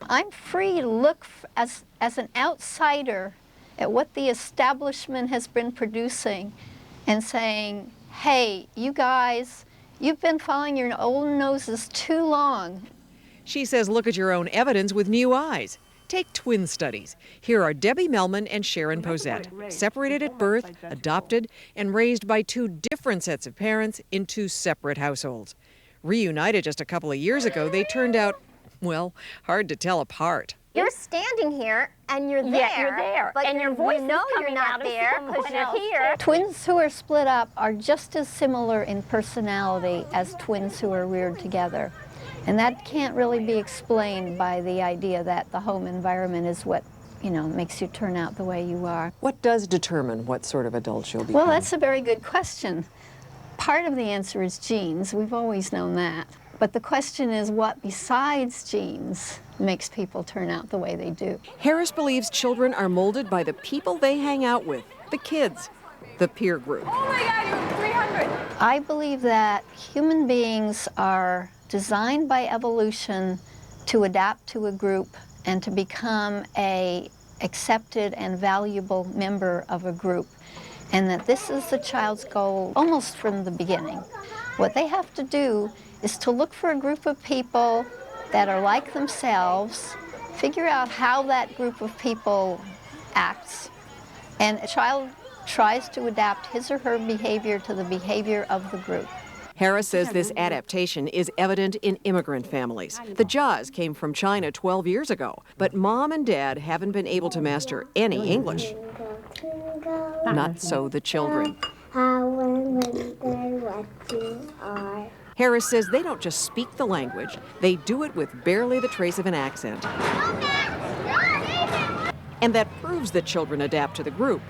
I'm free to look as an outsider at what the establishment has been producing and saying, hey, you guys, you've been following your own noses too long. She says look at your own evidence with new eyes. Take twin studies. Here are Debbie Melman and Sharon Posette, separated at birth, adopted, and raised by two different sets of parents in two separate households. Reunited just a couple of years ago, they turned out, well, hard to tell apart. You're standing here and you're there. Yeah, you're there. But and your voice you know is you're coming not out there because you're here. Twins who are split up are just as similar in personality as twins who are reared together. And that can't really be explained by the idea that the home environment is what, makes you turn out the way you are. What does determine what sort of adult you'll become? Well, that's a very good question. Part of the answer is genes. We've always known that. But the question is what besides genes makes people turn out the way they do. Harris believes children are molded by the people they hang out with, the kids, the peer group. Oh my God, you're 300. I believe that human beings are designed by evolution to adapt to a group and to become a accepted and valuable member of a group, and that this is the child's goal almost from the beginning. What they have to do is to look for a group of people that are like themselves, figure out how that group of people acts, and a child tries to adapt his or her behavior to the behavior of the group. Harris says this adaptation is evident in immigrant families. The Jaws came from China 12 years ago, but mom and dad haven't been able to master any English. Not so the children. Harris says they don't just speak the language, they do it with barely the trace of an accent. And that proves that children adapt to the group.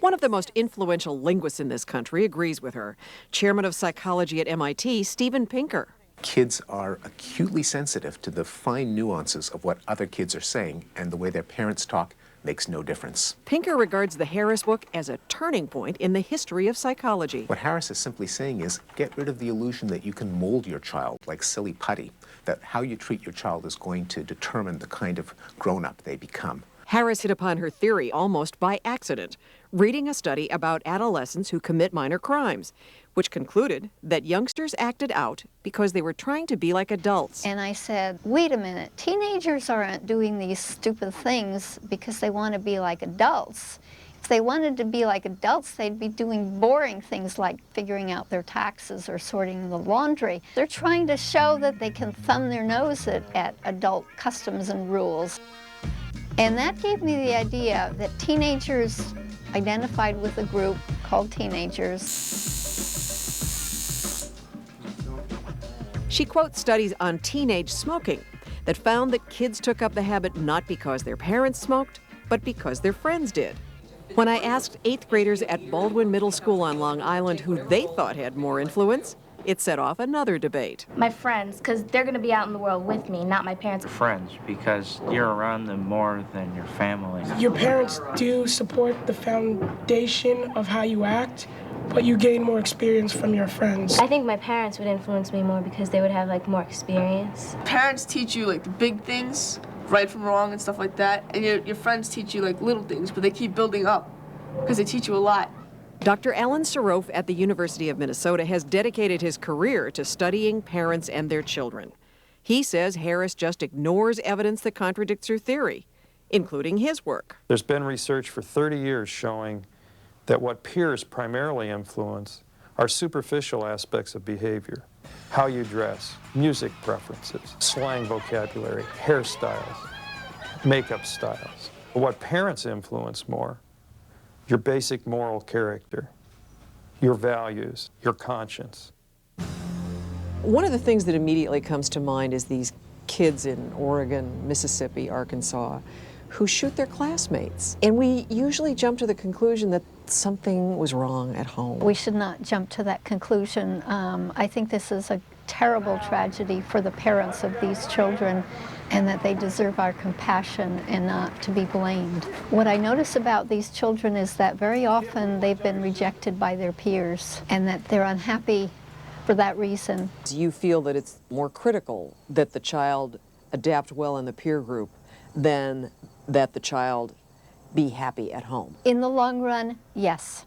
One of the most influential linguists in this country agrees with her. Chairman of psychology at MIT, Steven Pinker. Kids are acutely sensitive to the fine nuances of what other kids are saying, and the way their parents talk makes no difference. Pinker regards the Harris book as a turning point in the history of psychology. What Harris is simply saying is get rid of the illusion that you can mold your child like silly putty, that how you treat your child is going to determine the kind of grown-up they become. Harris hit upon her theory almost by accident, reading a study about adolescents who commit minor crimes, which concluded that youngsters acted out because they were trying to be like adults. And I said, wait a minute, teenagers aren't doing these stupid things because they want to be like adults. If they wanted to be like adults, they'd be doing boring things like figuring out their taxes or sorting the laundry. They're trying to show that they can thumb their nose at adult customs and rules. And that gave me the idea that teenagers identified with a group called teenagers. She quotes studies on teenage smoking that found that kids took up the habit not because their parents smoked, but because their friends did. When I asked 8th graders at Baldwin Middle School on Long Island who they thought had more influence, it set off another debate. My friends, because they're going to be out in the world with me, not my parents. Friends, because you're around them more than your family. Your parents do support the foundation of how you act, but you gain more experience from your friends. I think my parents would influence me more because they would have more experience. Parents teach you the big things, right from wrong and stuff like that, and your friends teach you little things, but they keep building up because they teach you a lot. Dr. Alan Sarof at the University of Minnesota has dedicated his career to studying parents and their children. He says Harris just ignores evidence that contradicts her theory, including his work. There's been research for 30 years showing that what peers primarily influence are superficial aspects of behavior. How you dress, music preferences, slang vocabulary, hairstyles, makeup styles. But what parents influence more, your basic moral character, your values, your conscience. One of the things that immediately comes to mind is these kids in Oregon, Mississippi, Arkansas, who shoot their classmates. And we usually jump to the conclusion that something was wrong at home. We should not jump to that conclusion. I think this is a terrible tragedy for the parents of these children, and that they deserve our compassion and not to be blamed. What I notice about these children is that very often they've been rejected by their peers and that they're unhappy for that reason. You feel that it's more critical that the child adapt well in the peer group than that the child be happy at home? In the long run, yes.